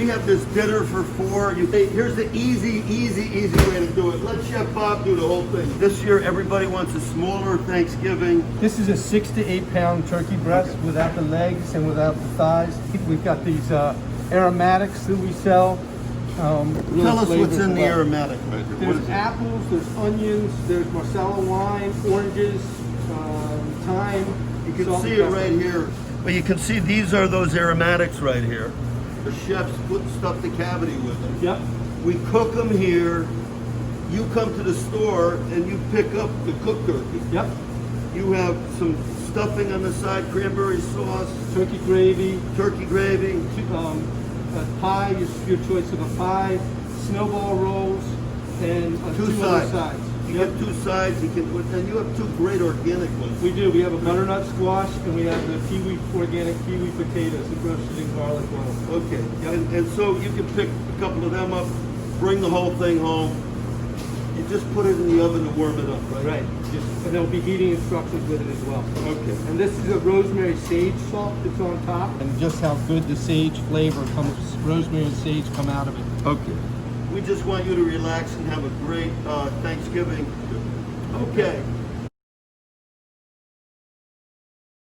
We have this dinner for 4. Here's the easy way to do it. Let Chef Bob do the whole thing. This year, everybody wants a smaller Thanksgiving. This is a 6 to 8 pound turkey breast without the legs and without the thighs. We've got these aromatics that we sell. Really Tell us what's in the well. aromatic right here. What There's is it? apples, there's onions, there's Marsala Wine, oranges, thyme. You can salt see and it right pepper. here. But you can see these are those aromatics right here. The chefs put stuff the cavity with them. Yep. We cook them here. You come to the store and you pick up the cooked turkey. Yep. You have some stuffing on the side, cranberry sauce, Turkey gravy, pie, your choice of a pie, Snowball Rolls, and two two other sides. You get 2 sides, and you have 2 great organic ones. We do. We have a butternut squash, and we have the organic kiwi potatoes that roasted in garlic oil. Okay, Yep. and so you can pick a couple of them up, bring the whole thing home. You just put it in the oven to warm it up, right? Right. And there'll be heating instructions with it as well. Okay. And this is a Rosemary Sage Salt that's on top. And just how good the sage flavor comes, rosemary and sage come out of it. Okay. We just want you to relax and have a great Thanksgiving. Okay.